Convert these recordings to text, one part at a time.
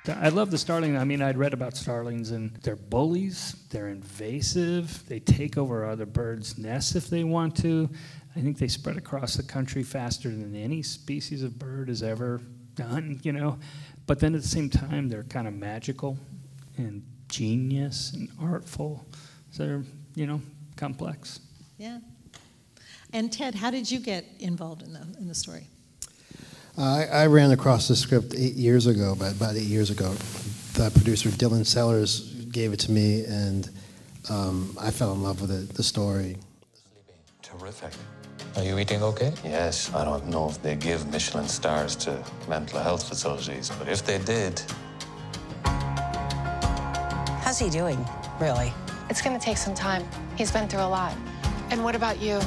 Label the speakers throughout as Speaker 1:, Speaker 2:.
Speaker 1: I love the Starling. I mean, I'd read about Starlings, and they're bullies. They're invasive. They take over other birds' nests if they want to. I think they spread across the country faster than any species of bird has ever done, you know. But then at the same time, they're kind of magical and genius and artful. So they're, you know, complex.
Speaker 2: Yeah. And Ted, how did you get involved in the story?
Speaker 3: I ran across the script 8 years ago, about 8 years ago. The producer, Dylan Sellers, gave it to me, and I fell in love with it, the story.
Speaker 4: Terrific. Are you eating okay? Yes. I don't know if they give Michelin stars to mental health facilities, but if they did...
Speaker 5: How's he doing, really?
Speaker 6: It's gonna take some time. He's been through a lot. And what about you?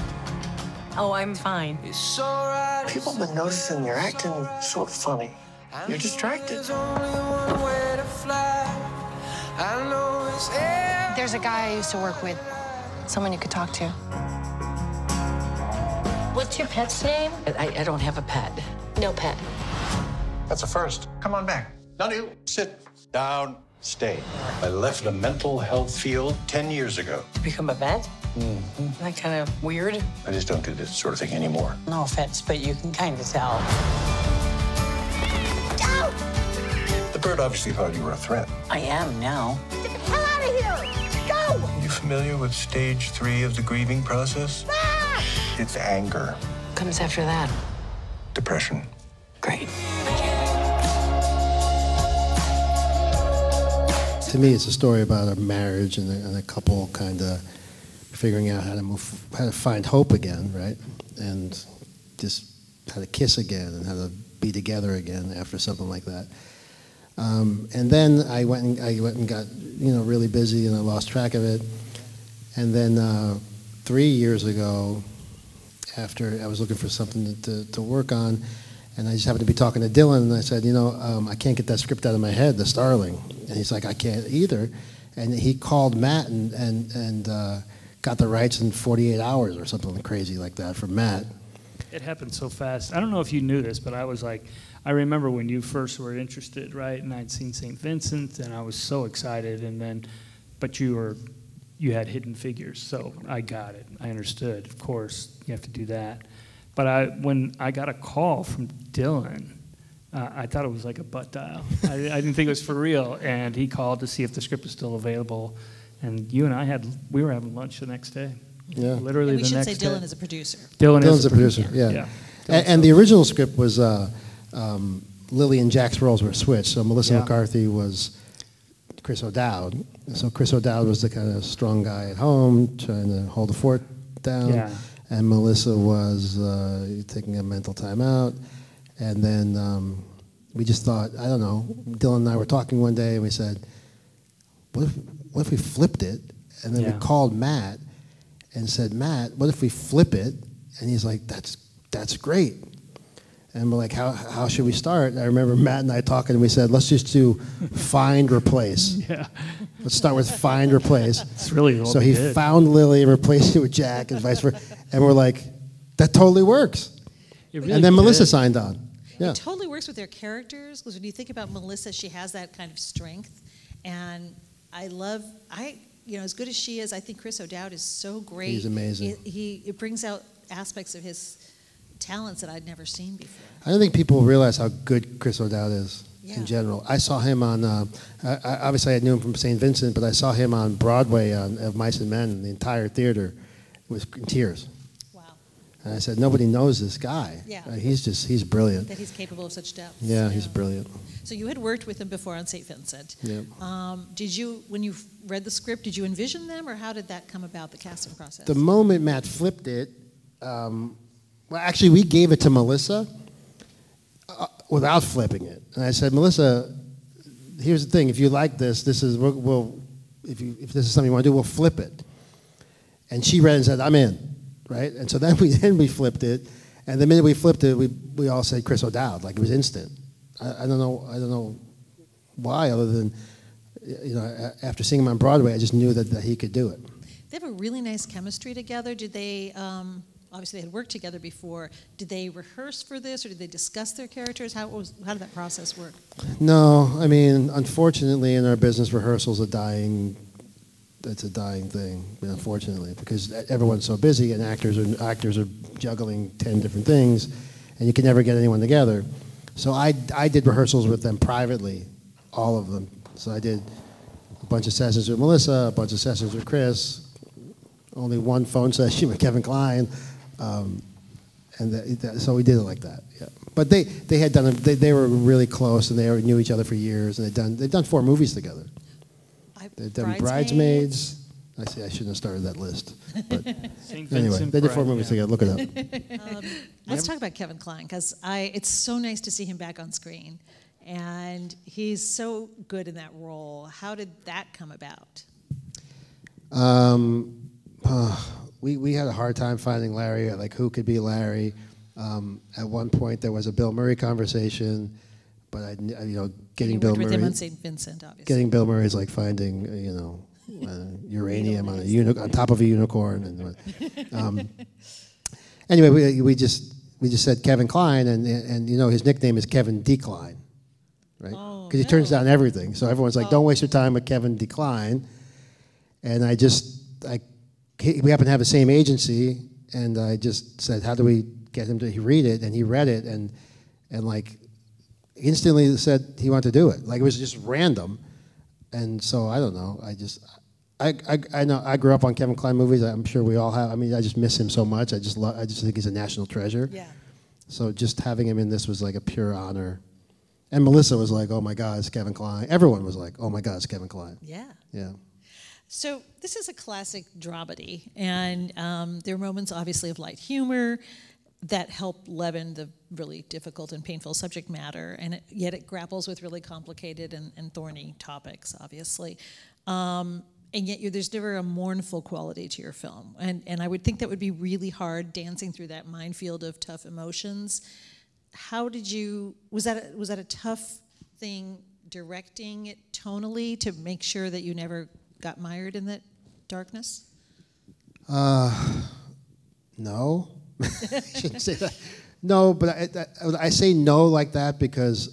Speaker 5: Oh, I'm fine.
Speaker 7: People have been noticing you're acting sort of funny. You're distracted.
Speaker 6: There's a guy I used to work with. Someone you could talk to.
Speaker 5: What's your pet's name? I don't have a pet.
Speaker 6: No pet.
Speaker 7: That's a first. Come on back. None of you. Sit down. Stay. I left the mental health field 10 years ago.
Speaker 5: To become a vet? Isn't that kind of weird?
Speaker 7: I just don't do this sort of thing anymore.
Speaker 5: No offense, but you can kind of tell.
Speaker 7: Go! The bird obviously thought you were a threat.
Speaker 5: I am now.
Speaker 7: Get the hell out of here! Go! Are you familiar with stage 3 of the grieving process? Ah! It's anger.
Speaker 5: What comes after that?
Speaker 7: Depression.
Speaker 5: Great.
Speaker 3: To me, it's a story about a marriage and a couple kind of figuring out how to find hope again, right? And just how to kiss again and how to be together again after something like that. And then I went and got, you know, really busy, and I lost track of it. And then 3 years ago, after I was looking for something to work on, and I just happened to be talking to Dylan, and I said, you know, I can't get that script out of my head, the Starling. And he's like, I can't either. And he called Matt and got the rights in 48 hours or something crazy like that from Matt.
Speaker 1: It happened so fast. I don't know if you knew this, but I was like, I remember when you first were interested, right? And I'd seen St. Vincent, and I was so excited. And then, but you had Hidden Figures, so I got it. I understood. Of course, you have to do that. But when I got a call from Dylan, I thought it was like a butt dial. I didn't think it was for real. And he called to see if the script was still available. And you and we were having lunch the next day.
Speaker 3: Yeah.
Speaker 1: Literally the next day.
Speaker 2: We should say Dylan is a producer.
Speaker 3: Dylan's a producer, yeah. And the original script was Lily and Jack's roles were switched. So Melissa McCarthy was Chris O'Dowd. So Chris O'Dowd was the kind of strong guy at home trying to hold the fort down.
Speaker 1: Yeah.
Speaker 3: And Melissa was taking a mental time out. And then we just thought, I don't know, Dylan and I were talking one day, and we said, what if we flipped it? And then we called Matt and said, Matt, what if we flip it? And he's like, that's great. And we're like, how should we start? And I remember Matt and I talking, and we said, let's just do find, replace.
Speaker 1: Yeah.
Speaker 3: Let's start with find, replace.
Speaker 1: It's really
Speaker 3: so he found Lily and replaced it with Jack and vice versa. And we're like, that totally works.
Speaker 1: Really
Speaker 3: and then Melissa signed on. Yeah.
Speaker 2: It totally works with their characters, because when you think about Melissa, she has that kind of strength. And you know, as good as she is, I think Chris O'Dowd is so great.
Speaker 3: He's amazing.
Speaker 2: It brings out aspects of his talents that I'd never seen before.
Speaker 3: I don't think people realize how good Chris O'Dowd is in general. I saw him on, obviously I knew him from St. Vincent, but I saw him on Broadway of Mice and Men, and the entire theater was in tears.
Speaker 2: Wow.
Speaker 3: And I said, nobody knows this guy.
Speaker 2: Yeah.
Speaker 3: He's brilliant.
Speaker 2: That he's capable of such depth.
Speaker 3: Yeah, he's brilliant.
Speaker 2: So you had worked with him before on St. Vincent.
Speaker 3: Yep.
Speaker 2: Did you, when you read the script, did you envision them, or how did that come about, the casting process?
Speaker 3: The moment Matt flipped it, well, actually, we gave it to Melissa without flipping it. And I said, Melissa, here's the thing. If you like this, if this is something you want to do, we'll flip it. And she read it and said, I'm in, right? And so then we flipped it. And the minute we flipped it, we all said Chris O'Dowd, like it was instant. I don't know why, other than, you know, after seeing him on Broadway, I just knew that he could do it.
Speaker 2: They have a really nice chemistry together. Did they obviously they had worked together before. Did they rehearse for this, or did they discuss their characters? How did that process work?
Speaker 3: No, I mean, unfortunately, in our business, rehearsals it's a dying thing, unfortunately, because everyone's so busy and actors are juggling 10 different things, and you can never get anyone together. So I did rehearsals with them privately, all of them. So I did a bunch of sessions with Melissa, a bunch of sessions with Chris, only one phone session with Kevin Kline, so we did it like that. Yeah. But they had done they were really close, and they knew each other for years, and they've done 4 movies together. They've done Bridesmaids. I shouldn't have started that list. But anyway, they did 4 movies together. Look it up.
Speaker 2: Let's talk about Kevin Kline, because it's so nice to see him back on screen. And he's so good in that role. How did that come about?
Speaker 3: We had a hard time finding Larry, like who could be Larry. At one point, there was a Bill Murray conversation, but getting Bill Murray
Speaker 2: with him on St. Vincent, obviously.
Speaker 3: Getting Bill Murray is like finding uranium on top of a unicorn. And anyway, we just said Kevin Kline, and his nickname is Kevin Decline, right? Because he turns down everything. So everyone's like, don't waste your time with Kevin Decline. And we happen to have the same agency, and I just said, how do we get him to read it? And he read it, and like instantly said he wanted to do it. Like it was just random. And so I don't know. I know I grew up on Kevin Kline movies. I'm sure we all have. I mean, I just miss him so much. I just think he's a national treasure.
Speaker 2: Yeah.
Speaker 3: So just having him in this was like a pure honor. And Melissa was like, "Oh my God, it's Kevin Kline." Everyone was like, "Oh my God, it's Kevin Kline."
Speaker 2: Yeah.
Speaker 3: Yeah.
Speaker 2: So this is a classic dramedy, and there are moments, obviously, of light humor that help leaven the really difficult and painful subject matter, and yet it grapples with really complicated and thorny topics, obviously. And yet there's never a mournful quality to your film. And I would think that would be really hard, dancing through that minefield of tough emotions. Was that a tough thing, directing it tonally, to make sure that you never got mired in that darkness?
Speaker 3: No. I shouldn't say that. No, but I say no like that because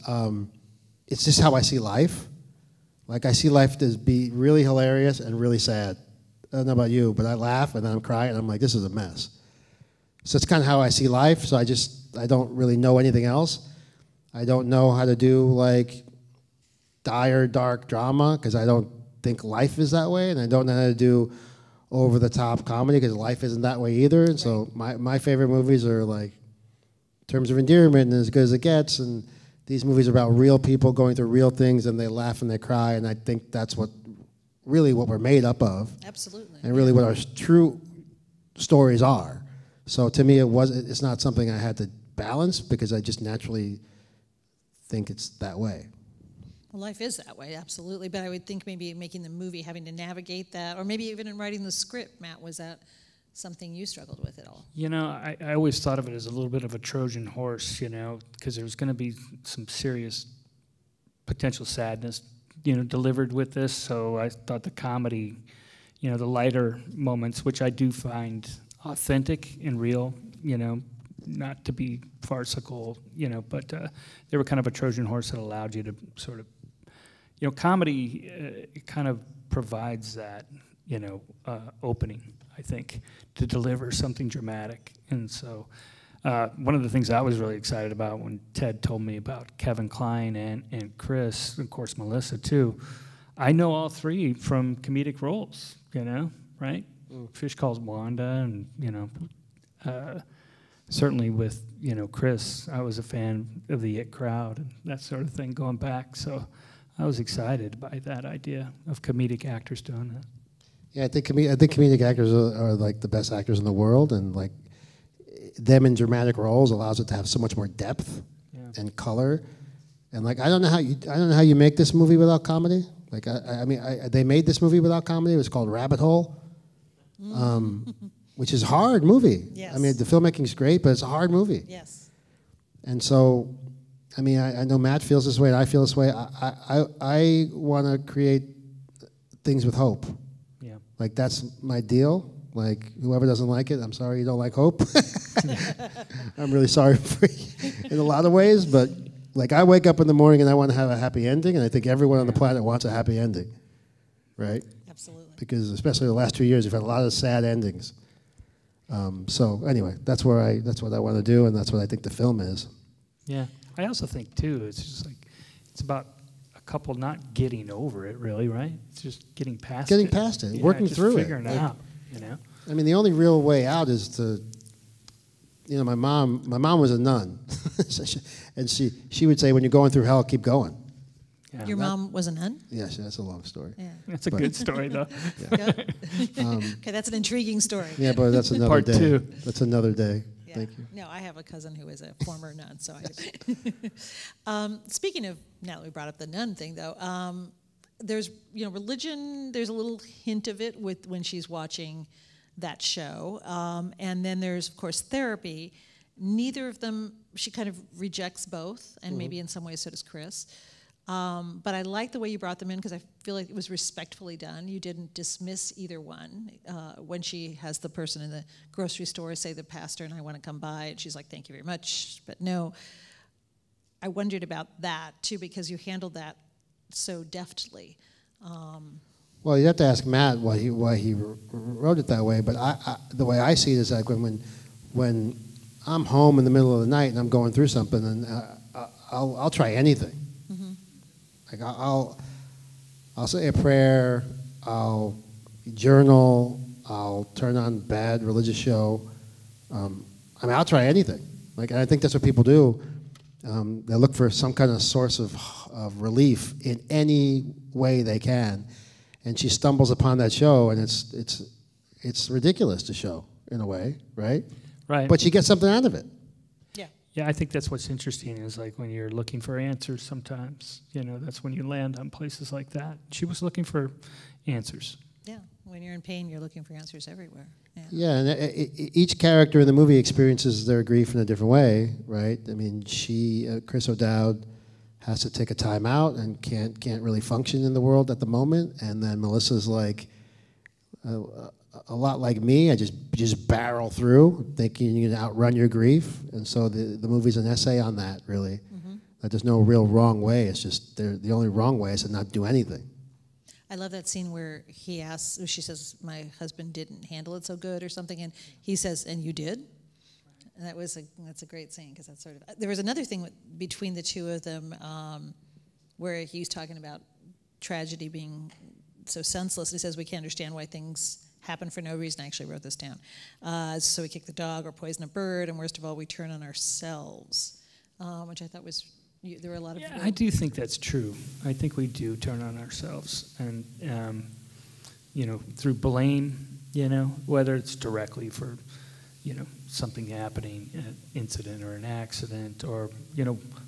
Speaker 3: it's just how I see life. Like I see life as be really hilarious and really sad. I don't know about you, but I laugh and then I'm crying and I'm like, this is a mess. So it's kind of how I see life. So I don't really know anything else. I don't know how to do like dire, dark drama because I don't think life is that way, and I don't know how to do over-the-top comedy because life isn't that way either. And so my favorite movies are like Terms of Endearment and As Good as It Gets, and these movies are about real people going through real things, and they laugh and they cry, and I think that's what we're made up of.
Speaker 2: Absolutely.
Speaker 3: And really what our true stories are. So to me, it's not something I had to balance because I just naturally think it's that way.
Speaker 2: Well, life is that way, absolutely. But I would think maybe making the movie, having to navigate that, or maybe even in writing the script, Matt, was that something you struggled with at all?
Speaker 1: I always thought of it as a little bit of a Trojan horse, because there was going to be some serious potential sadness, delivered with this. So I thought the comedy, the lighter moments, which I do find authentic and real, not to be farcical, but they were kind of a Trojan horse that allowed you to sort of, comedy kind of provides that, opening, I think, to deliver something dramatic. And so one of the things I was really excited about when Ted told me about Kevin Kline and Chris, of course Melissa too, I know all three from comedic roles, right? Fish Calls Wanda, and, certainly with, Chris, I was a fan of the It Crowd and that sort of thing going back. So I was excited by that idea of comedic actors doing that.
Speaker 3: Yeah, I think comedic actors are like the best actors in the world, and like them in dramatic roles allows it to have so much more depth and color. And like I don't know how you make this movie without comedy. Like they made this movie without comedy. It was called Rabbit Hole, which is a hard movie.
Speaker 2: Yes.
Speaker 3: I mean, the filmmaking's great, but it's a hard movie.
Speaker 2: Yes.
Speaker 3: And so, I mean, I know Matt feels this way, and I feel this way. I want to create things with hope.
Speaker 1: Yeah.
Speaker 3: Like that's my deal. Like, whoever doesn't like it, I'm sorry you don't like Hope. I'm really sorry for you in a lot of ways, but like I wake up in the morning and I want to have a happy ending, and I think everyone on the planet wants a happy ending, right?
Speaker 2: Absolutely.
Speaker 3: Because especially the last 2 years, we've had a lot of sad endings. So anyway, that's what I want to do, and that's what I think the film is.
Speaker 1: Yeah, I also think too, it's just like it's about a couple not getting over it, really, right? It's just getting past it. Yeah,
Speaker 3: working
Speaker 1: just
Speaker 3: through it.
Speaker 1: figuring it out, you know?
Speaker 3: I mean, the only real way out is to, you know, my mom was a nun, and she would say, when you're going through hell, keep going.
Speaker 1: Yeah.
Speaker 2: Your mom was a nun?
Speaker 3: Yeah, that's a long story.
Speaker 2: Yeah.
Speaker 1: That's a good story, though.
Speaker 2: Yep. Okay, that's an intriguing story.
Speaker 3: Yeah, but that's another
Speaker 1: Part
Speaker 3: day.
Speaker 1: 2.
Speaker 3: That's another day.
Speaker 2: Yeah.
Speaker 3: Thank you.
Speaker 2: No, I have a cousin who is a former nun, so speaking of, now that we brought up the nun thing, though, there's, religion, there's a little hint of it with when she's watching that show. And then there's, of course, therapy. Neither of them, she kind of rejects both, and maybe in some ways so does Chris. But I like the way you brought them in because I feel like it was respectfully done. You didn't dismiss either one. When she has the person in the grocery store say the pastor and I want to come by, and she's like, thank you very much, but no. I wondered about that too because you handled that so deftly.
Speaker 3: Well, you have to ask Matt why he wrote it that way. But the way I see it is like when I'm home in the middle of the night and I'm going through something, and I'll try anything. Mm-hmm. Like I'll say a prayer, I'll journal, I'll turn on bad religious show. I'll try anything. Like, and I think that's what people do. They look for some kind of source of relief in any way they can. And she stumbles upon that show, and it's ridiculous to show in a way, right?
Speaker 1: Right.
Speaker 3: But she gets something out of it.
Speaker 2: Yeah.
Speaker 1: Yeah, I think that's what's interesting is like when you're looking for answers sometimes, that's when you land on places like that. She was looking for answers.
Speaker 2: Yeah. When you're in pain, you're looking for answers everywhere. Yeah.
Speaker 3: Yeah, and each character in the movie experiences their grief in a different way, right? I mean, Chris O'Dowd has to take a time out and can't really function in the world at the moment, and then Melissa's like a lot like me. I just barrel through, thinking you can outrun your grief, and so the movie's an essay on that, really. Mm-hmm. That there's no real wrong way. It's just the only wrong way is to not do anything.
Speaker 2: I love that scene where he asks, she says, my husband didn't handle it so good or something, and he says, and you did? And that's a great scene, because that's sort of, there was another thing between the two of them where he's talking about tragedy being so senseless. He says, we can't understand why things happen for no reason. I actually wrote this down. So we kick the dog or poison a bird, and worst of all, we turn on ourselves, which I thought was, there were a lot of...
Speaker 1: Yeah, I do think that's true. I think we do turn on ourselves. And, through blame, whether it's directly for, something happening, an incident or an accident, or,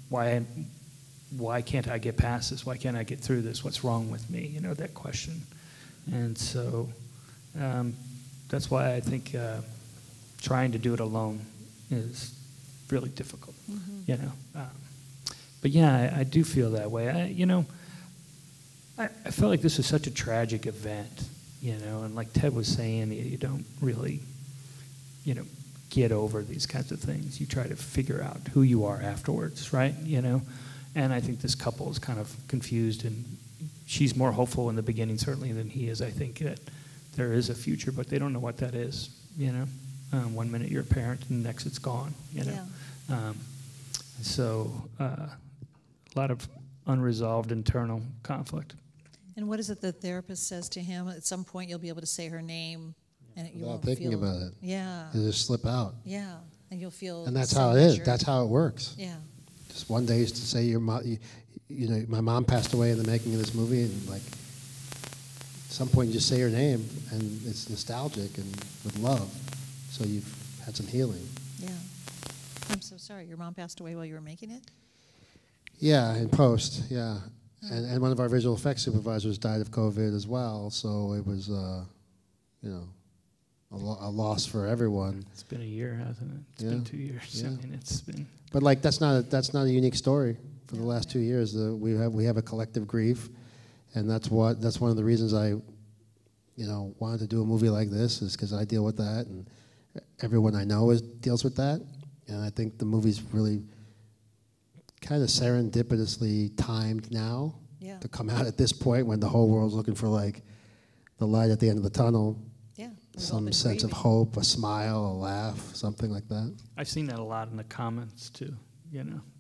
Speaker 1: why can't I get past this? Why can't I get through this? What's wrong with me? That question. And so that's why I think trying to do it alone is really difficult, But yeah, I do feel that way. I felt like this was such a tragic event, and like Ted was saying, you don't really, get over these kinds of things. You try to figure out who you are afterwards, right? And I think this couple is kind of confused, and she's more hopeful in the beginning, certainly, than he is. I think that there is a future, but they don't know what that is, 1 minute you're a parent, and the next it's gone,
Speaker 2: Yeah.
Speaker 1: So a lot of unresolved internal conflict.
Speaker 2: And what is it the therapist says to him? At some point, you'll be able to say her name, and you
Speaker 3: Without
Speaker 2: won't
Speaker 3: thinking
Speaker 2: feel,
Speaker 3: about it.
Speaker 2: Yeah.
Speaker 3: It'll just slip out.
Speaker 2: Yeah, and you'll feel.
Speaker 3: And that's
Speaker 2: so
Speaker 3: how it is.
Speaker 2: injured.
Speaker 3: That's how it works.
Speaker 2: Yeah.
Speaker 3: Just one day is to say your mom. My mom passed away in the making of this movie, and like at some point you just say her name, and it's nostalgic and with love. So you've had some healing.
Speaker 2: Yeah. I'm so sorry. Your mom passed away while you were making it?
Speaker 3: Yeah, in post, yeah. And one of our visual effects supervisors died of COVID as well, so it was, a loss for everyone.
Speaker 1: It's been a year, hasn't it? It's been 2 years.
Speaker 3: Yeah.
Speaker 1: I mean, it's been...
Speaker 3: But like that's not a unique story for the last 2 years. We have a collective grief, and that's one of the reasons I wanted to do a movie like this is because I deal with that, and everyone I know deals with that. And I think the movie's really kind of serendipitously timed now to come out at this point when the whole world's looking for like the light at the end of the tunnel.
Speaker 2: Yeah.
Speaker 3: Some sense of hope, a smile, a laugh, something like that.
Speaker 1: I've seen that a lot in the comments too.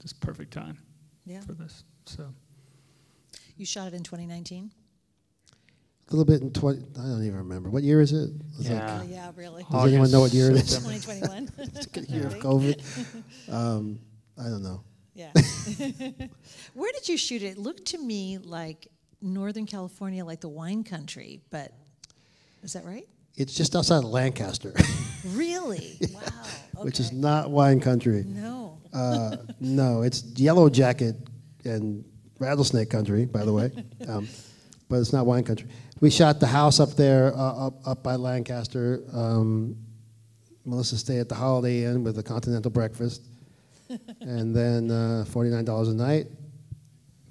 Speaker 1: Just perfect time for this. So
Speaker 2: you shot it in 2019?
Speaker 3: A little bit in I don't even remember. What year is it?
Speaker 1: Yeah.
Speaker 2: Yeah, really.
Speaker 3: Does anyone know what year it is?
Speaker 2: 2021.
Speaker 3: Year of COVID. I don't know.
Speaker 2: Yeah. Where did you shoot it? It looked to me like Northern California, like the wine country, but is that right?
Speaker 3: It's just outside of Lancaster.
Speaker 2: Really? Wow. Okay.
Speaker 3: Which is not wine country.
Speaker 2: No.
Speaker 3: No, it's Yellow Jacket and Rattlesnake country, by the way. But it's not wine country. We shot the house up there, up by Lancaster. Melissa stayed at the Holiday Inn with a continental breakfast. And then $49 a night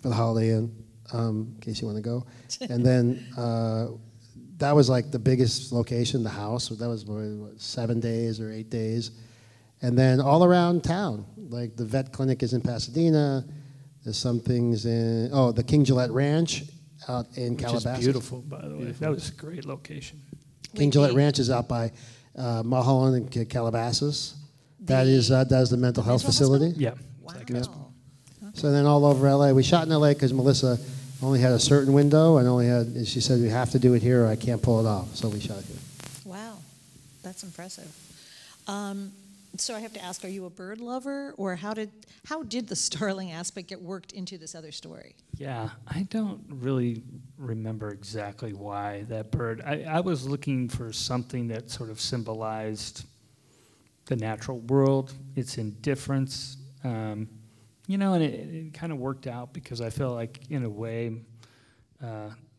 Speaker 3: for the Holiday Inn, in case you want to go. And then that was like the biggest location, the house. That was what, 7 days or 8 days. And then all around town, like the vet clinic is in Pasadena. There's some things in, the King Gillette Ranch out in Calabasas.
Speaker 1: Which is beautiful, by the way. That was a great location.
Speaker 3: King Gillette Ranch is out by Mulholland and Calabasas. That is the mental health facility.
Speaker 1: Yeah.
Speaker 2: Wow.
Speaker 3: Yeah. So then all over LA. We shot in LA because Melissa only had a certain window and she said, we have to do it here or I can't pull it off. So we shot here.
Speaker 2: Wow. That's impressive. So I have to ask, are you a bird lover, or how did the Starling aspect get worked into this other story?
Speaker 1: Yeah, I don't really remember exactly why that bird. I was looking for something that sort of symbolized the natural world, its indifference, and it kind of worked out because I feel like, in a way,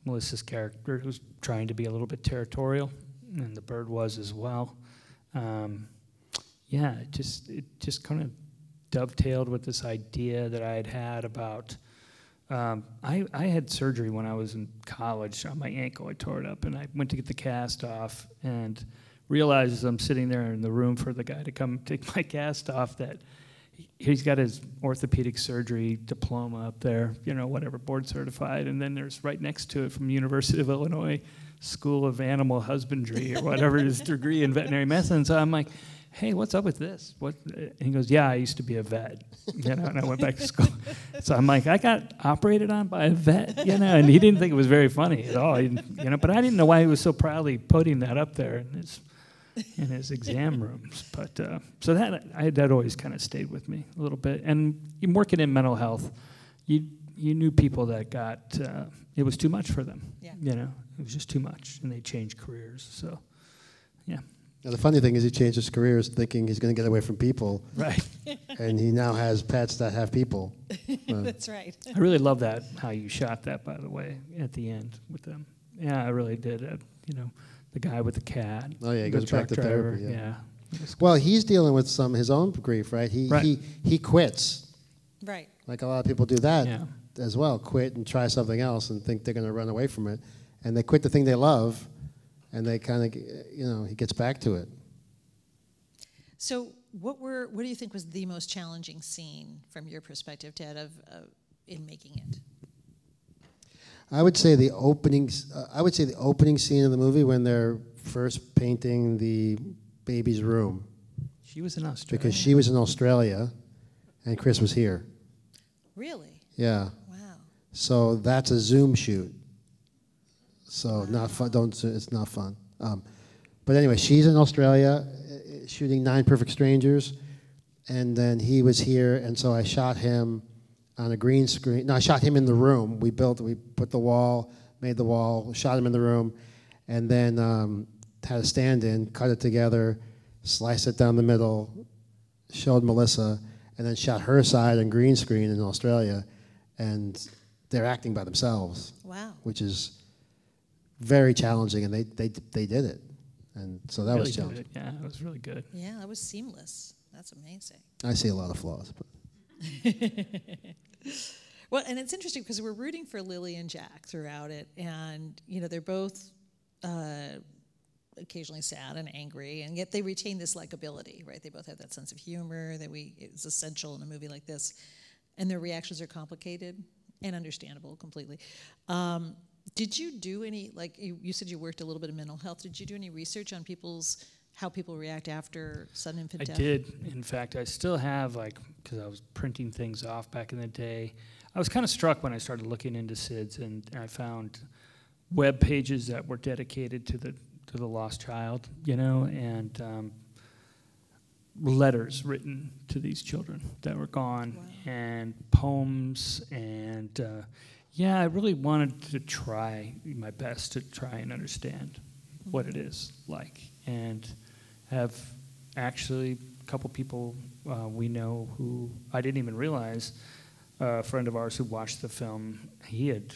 Speaker 1: Melissa's character was trying to be a little bit territorial, and the bird was as well. It just kind of dovetailed with this idea that I had about. I had surgery when I was in college on my ankle. I tore it up, and I went to get the cast off, and realized as I'm sitting there in the room for the guy to come take my cast off that he's got his orthopedic surgery diploma up there, whatever, board certified, and then there's right next to it from University of Illinois School of Animal Husbandry or whatever his degree in veterinary medicine. So I'm like, hey, what's up with this? And he goes, yeah, I used to be a vet, and I went back to school. So I'm like, I got operated on by a vet, and he didn't think it was very funny at all, but I didn't know why he was so proudly putting that up there in his exam rooms. But so that always kind of stayed with me a little bit. And working in mental health, you knew people that got, it was too much for them.
Speaker 2: Yeah.
Speaker 1: It was just too much, and they changed careers. So, yeah.
Speaker 3: Now, the funny thing is he changed his careers thinking he's going to get away from people.
Speaker 1: Right.
Speaker 3: And he now has pets that have people.
Speaker 2: That's right.
Speaker 1: I really love that, how you shot that, by the way, at the end with them. Yeah, I really did. The guy with the cat.
Speaker 3: Oh, yeah, he
Speaker 1: the
Speaker 3: goes back to
Speaker 1: truck driver,
Speaker 3: therapy. Yeah.
Speaker 1: Well,
Speaker 3: he's dealing with his own grief, right? He quits.
Speaker 2: Right.
Speaker 3: Like a lot of people do that
Speaker 1: Yeah.
Speaker 3: as well, quit and try something else and think they're going to run away from it. And they quit the thing they love, and they kind of, he gets back to it.
Speaker 2: So what do you think was the most challenging scene from your perspective, Ted, in making it?
Speaker 3: I would say the opening scene of the movie when they're first painting the baby's room.
Speaker 1: She was in Australia.
Speaker 3: Because she was in Australia, and Chris was here.
Speaker 2: Really?
Speaker 3: Yeah.
Speaker 2: Wow.
Speaker 3: So that's a Zoom shoot. So not fun. It's not fun. But anyway, she's in Australia, shooting 9 Perfect Strangers, and then he was here, and so I shot him on a green screen. No, I shot him in the room. We put the wall, made the wall, shot him in the room, and then had a stand-in, cut it together, sliced it down the middle, showed Melissa, and then shot her side on green screen in Australia, and they're acting by themselves.
Speaker 2: Wow.
Speaker 3: Which is very challenging, and they did it, and so that was challenging.
Speaker 1: Yeah, it was really good.
Speaker 2: Yeah, that was seamless. That's amazing.
Speaker 3: I see a lot of flaws, but
Speaker 2: Well, and it's interesting because we're rooting for Lily and Jack throughout it, and they're both occasionally sad and angry, and yet they retain this likability, right? They both have that sense of humor that is essential in a movie like this, and their reactions are complicated and understandable completely. Did you do any, like you said you worked a little bit of mental health, did you do any research on how people react after sudden infant death?
Speaker 1: I did. In fact, I still have, because I was printing things off back in the day, I was kind of struck when I started looking into SIDS, and I found web pages that were dedicated to the lost child, and letters written to these children that were gone, wow. And poems, and I really wanted to try my best to try and understand what it is like, and have actually a couple people we know who I didn't even realize, a friend of ours who watched the film, he had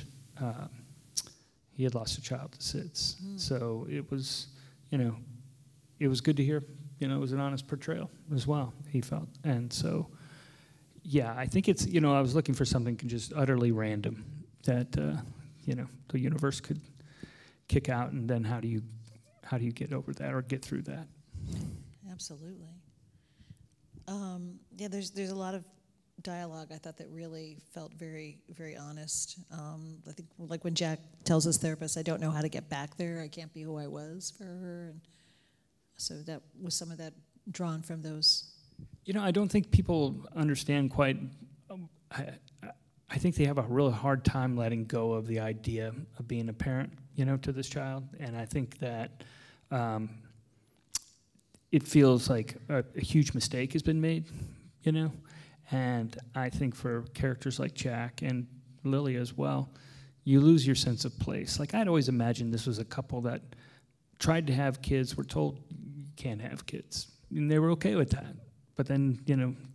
Speaker 1: lost a child to SIDS. So it was, it was good to hear, it was an honest portrayal as well, he felt. And so, I think it's, I was looking for something just utterly random that, the universe could kick out, and then how do you get over that or get through that?
Speaker 2: Absolutely. There's a lot of dialogue I thought that really felt very, very honest. I think like when Jack tells his therapist, I don't know how to get back there, I can't be who I was for her, and so that was some of that drawn from those.
Speaker 1: I don't think people understand quite, I think they have a really hard time letting go of the idea of being a parent, to this child, and I think that it feels like a huge mistake has been made, and I think for characters like Jack and Lily as well, you lose your sense of place. Like, I'd always imagined this was a couple that tried to have kids, were told you can't have kids, and they were okay with that. But then,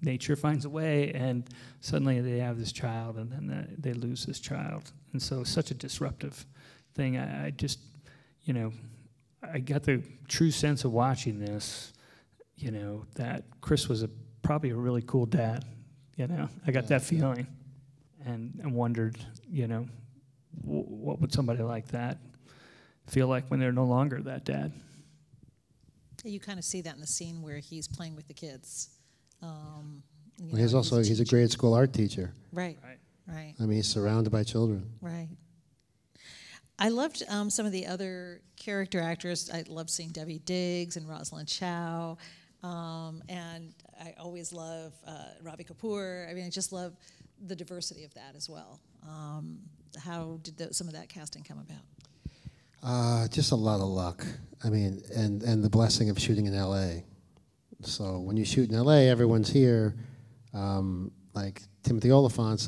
Speaker 1: nature finds a way, and suddenly they have this child, and then they lose this child. And so it's such a disruptive thing. I just, I got the true sense of watching this, that Chris was probably a really cool dad. I got that feeling, and wondered, what would somebody like that feel like when they're no longer that dad?
Speaker 2: You kind of see that in the scene where he's playing with the kids.
Speaker 3: He's a grade school art teacher.
Speaker 2: Right.
Speaker 3: I mean, he's surrounded by children.
Speaker 2: Right. I loved some of the other character actors. I loved seeing Debbie Diggs and Rosalind Chow. And I always love Ravi Kapoor. I mean, I just love the diversity of that as well. How did some of that casting come about?
Speaker 3: Just a lot of luck. I mean, and the blessing of shooting in L.A. So when you shoot in L.A., everyone's here. Like Timothy Oliphant,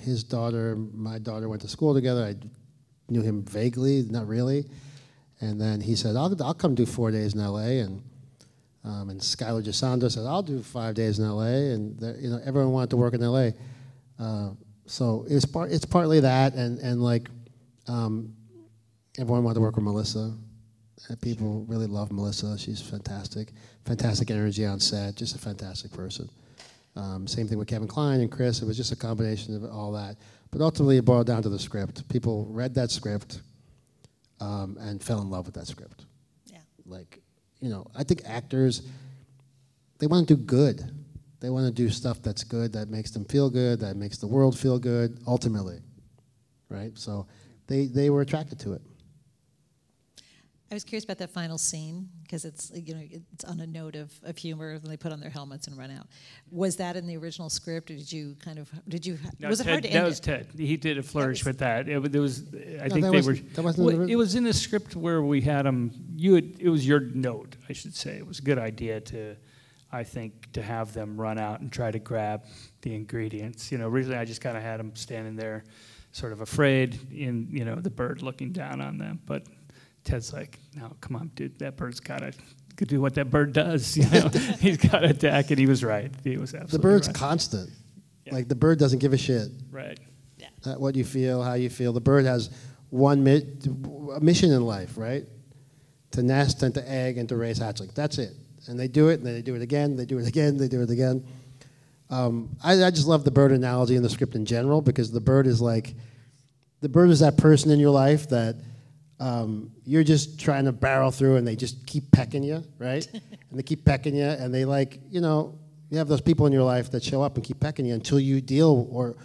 Speaker 3: his daughter, my daughter went to school together. I knew him vaguely, not really. And then he said, I'll come do 4 days in L.A. And Skylar Gisondo said, I'll do 5 days in L.A. And everyone wanted to work in L.A. So it's partly that, and everyone wanted to work with Melissa. People really love Melissa. She's fantastic. Fantastic energy on set. Just a fantastic person. Same thing with Kevin Kline and Chris. It was just a combination of all that. But ultimately, it boiled down to the script. People read that script and fell in love with that script. Yeah. I think actors, they want to do good. They want to do stuff that's good, that makes them feel good, that makes the world feel good, ultimately. Right? So they were attracted to it.
Speaker 2: I was curious about that final scene because it's on a note of humor when they put on their helmets and run out. Was that in the original script, or was it hard to end?
Speaker 1: That was Ted. He did a flourish with that. It was. It was in the script where we had him. It was your note, I should say. It was a good idea to have them run out and try to grab the ingredients. Originally I just kind of had them standing there, sort of afraid, in the bird looking down on them, but Ted's like, no, come on, dude, that bird's got to do what that bird does. He's got to attack, and he was right. He was absolutely right.
Speaker 3: The bird's constant. Yeah. Like, the bird doesn't give a shit.
Speaker 1: Right.
Speaker 2: Yeah.
Speaker 3: What you feel, how you feel. The bird has one mission in life, right? To nest and to egg and to raise hatchlings. That's it. And they do it, and then they do it again, they do it again, they do it again. I just love the bird analogy in the script in general, because the bird is that person in your life that you're just trying to barrel through, and they just keep pecking you, right? And they keep pecking you, and they you have those people in your life that show up and keep pecking you until you deal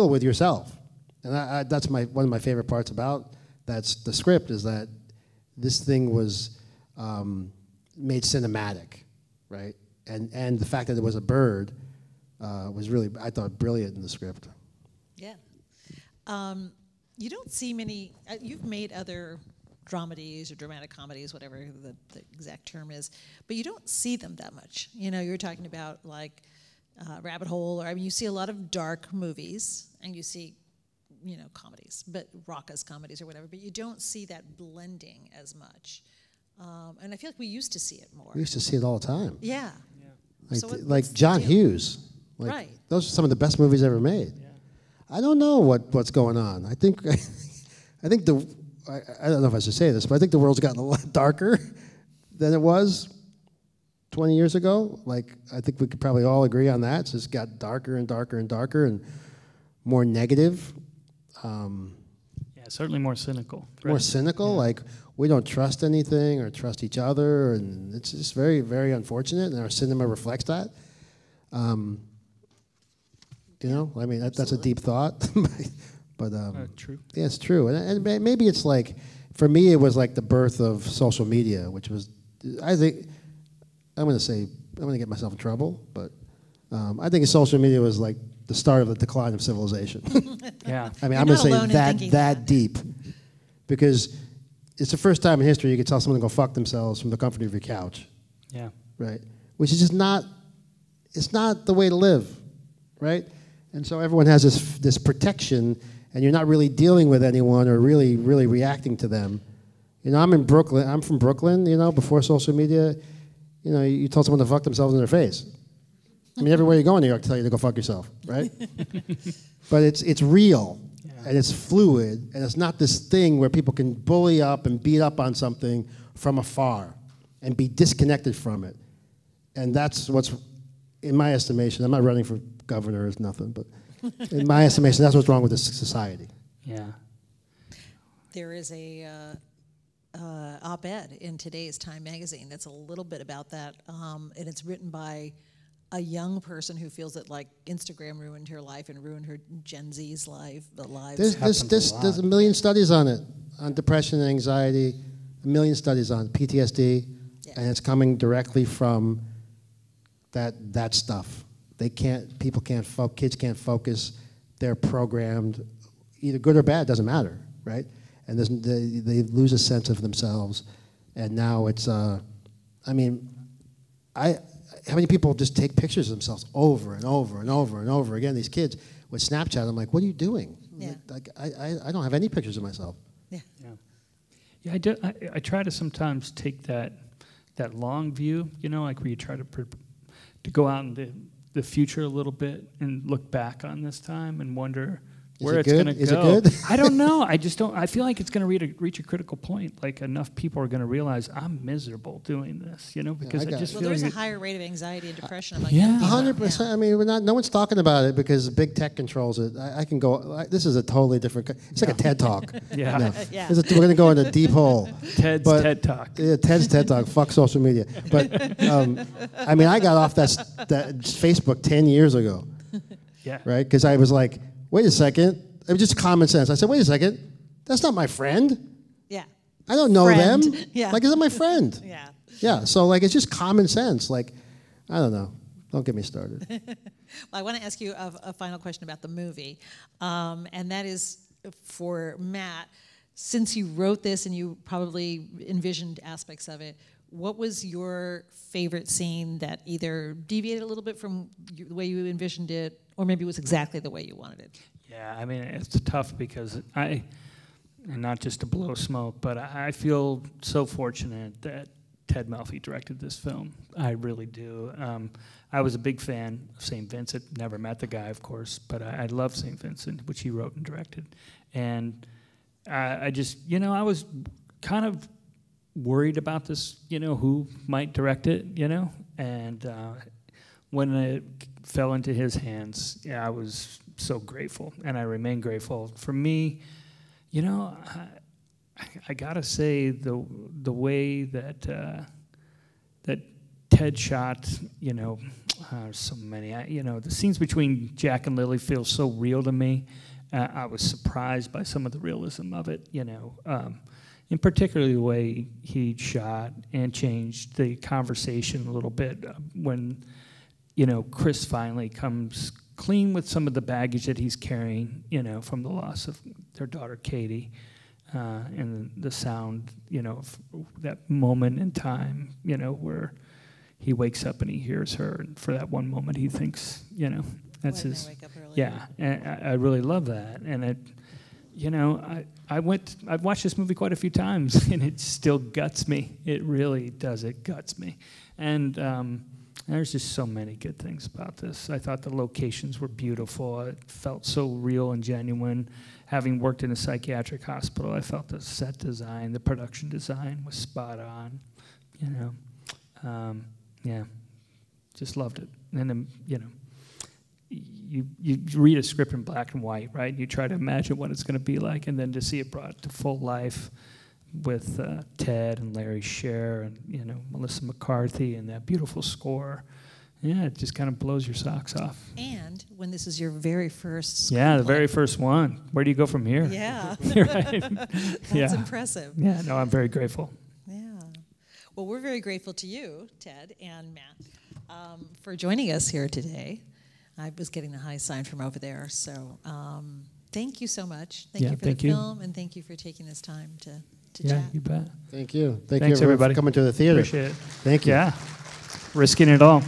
Speaker 3: with yourself. And that's one of my favorite parts about the script is that this thing was made cinematic, right? And the fact that it was a bird was really, I thought, brilliant in the script.
Speaker 2: Yeah. You don't see many, you've made other dramedies or dramatic comedies, whatever the exact term is, but you don't see them that much. You know, you're talking about like Rabbit Hole, or I mean, you see a lot of dark movies, and you see, you know, comedies, but raucous comedies or whatever, but you don't see that blending as much. And I feel like we used to see it more.
Speaker 3: We used to see it all the time.
Speaker 2: Yeah.
Speaker 3: Like,
Speaker 2: So
Speaker 3: like John Hughes. Like,
Speaker 2: right.
Speaker 3: Those are some of the best movies ever made. Yeah. I don't know what's going on. I think I don't know if I should say this, but I think the world's gotten a lot darker than it was 20 years ago. Like, I think we could probably all agree on that. It's just got darker and darker and darker and more negative.
Speaker 1: Yeah, certainly more cynical.
Speaker 3: More cynical, yeah. Like we don't trust anything or trust each other, and it's just very, very unfortunate, and our cinema reflects that. You know, I mean, that's a deep thought, but
Speaker 1: true.
Speaker 3: Yeah, it's true, and maybe it's like, for me, it was like the birth of social media, which was, I think, I'm going to get myself in trouble, but I think social media was like the start of the decline of civilization.
Speaker 1: Yeah,
Speaker 3: I mean, I'm going to say that deep, because it's the first time in history you could tell someone to go fuck themselves from the comfort of your couch.
Speaker 1: Yeah,
Speaker 3: right, which is just not. It's not the way to live, right? And so everyone has this protection, and you're not really dealing with anyone or really reacting to them. You know, I'm in Brooklyn. I'm from Brooklyn. You know, before social media, you know, you told someone to fuck themselves in their face. I mean, everywhere you go in New York, tell you to go fuck yourself, right? But it's real, yeah. And it's fluid, and it's not this thing where people can bully up and beat up on something from afar and be disconnected from it. And that's what's, in my estimation, I'm not running for governor or nothing, but in my estimation, that's what's wrong with this society.
Speaker 1: Yeah.
Speaker 2: There is a op-ed in today's Time magazine that's a little bit about that, and it's written by a young person who feels that like Instagram ruined her life and ruined her Gen Z's life.
Speaker 3: There's a million studies on it, on depression and anxiety, a million studies on PTSD, yeah. And it's coming directly from that stuff. Kids can't focus. They're programmed, either good or bad, doesn't matter, right? And they lose a sense of themselves. And now it's, how many people just take pictures of themselves over and over and over and over again? These kids with Snapchat, I'm like, what are you doing?
Speaker 2: Yeah.
Speaker 3: Like, I don't have any pictures of myself.
Speaker 2: Yeah.
Speaker 1: Yeah. Yeah, I try to sometimes take that long view, you know, like where you try to go out into the future a little bit and look back on this time and wonder where it's going to go.
Speaker 3: Is it good?
Speaker 1: I don't know. I just don't. I feel like it's going to reach a critical point. Like enough people are going to realize I'm miserable doing this. You know, because I just feel
Speaker 2: there's
Speaker 1: like
Speaker 2: a higher rate of anxiety and depression among
Speaker 3: 100%. Yeah. I mean, no one's talking about it because big tech controls it. I can go. This is a totally different. It's like a TED talk.
Speaker 1: Yeah.
Speaker 3: No.
Speaker 2: Yeah.
Speaker 3: We're going to go in a deep hole.
Speaker 1: TED talk.
Speaker 3: Yeah, Ted's TED talk. Fuck social media. But I mean, I got off that Facebook 10 years ago.
Speaker 1: Yeah.
Speaker 3: Right? Because I was like, wait a second. It was just common sense. I said, wait a second. That's not my friend.
Speaker 2: Yeah.
Speaker 3: I don't know them.
Speaker 2: Yeah.
Speaker 3: Like, is that my friend?
Speaker 2: Yeah.
Speaker 3: Yeah. So, like, it's just common sense. Like, I don't know. Don't get me started.
Speaker 2: Well, I want to ask you a final question about the movie. And that is for Matt. Since you wrote this and you probably envisioned aspects of it, what was your favorite scene that either deviated a little bit from the way you envisioned it, or maybe was exactly the way you wanted it?
Speaker 1: Yeah, I mean, it's tough because and not just to blow smoke, but I feel so fortunate that Ted Melfi directed this film. I really do. I was a big fan of St. Vincent. Never met the guy, of course, but I love St. Vincent, which he wrote and directed. And I just, you know, I was kind of worried about this, you know, who might direct it, you know? And when it fell into his hands, yeah, I was so grateful, and I remain grateful. For me, you know, I gotta say the way that that Ted shot, so many. The scenes between Jack and Lily feel so real to me. I was surprised by some of the realism of it. In particularly the way he shot and changed the conversation a little bit when, Chris finally comes clean with some of the baggage that he's carrying, from the loss of their daughter Katie, and the sound, of that moment in time, where he wakes up and he hears her, and for that one moment he thinks, that's his.
Speaker 2: Wake up early.
Speaker 1: Yeah, and I really love that, and it. I've watched this movie quite a few times, and it still guts me. It really does. It guts me. And there's just so many good things about this. I thought the locations were beautiful. It felt so real and genuine. Having worked in a psychiatric hospital, I felt the set design, the production design was spot on. Just loved it. And then, you read a script in black and white, right? You try to imagine what it's going to be like, and then to see it brought to full life with Ted and Larry Sher and Melissa McCarthy and that beautiful score. Yeah, it just kind of blows your socks off.
Speaker 2: And when this is your very first
Speaker 1: Yeah, the
Speaker 2: screenplay.
Speaker 1: very first one. Where do you go from here?
Speaker 2: Yeah.
Speaker 1: Right?
Speaker 2: That's impressive.
Speaker 1: Yeah, no, I'm very grateful.
Speaker 2: Yeah. Well, we're very grateful to you, Ted and Matt, for joining us here today. I was getting the high sign from over there, so thank you so much. Thank you for the film, and thank you for taking this time to chat.
Speaker 1: Yeah, you bet.
Speaker 3: Thank you.
Speaker 1: Thanks,
Speaker 3: you
Speaker 1: everybody.
Speaker 3: for coming to the theater.
Speaker 1: Appreciate it.
Speaker 3: Thank you.
Speaker 1: Yeah, risking it all.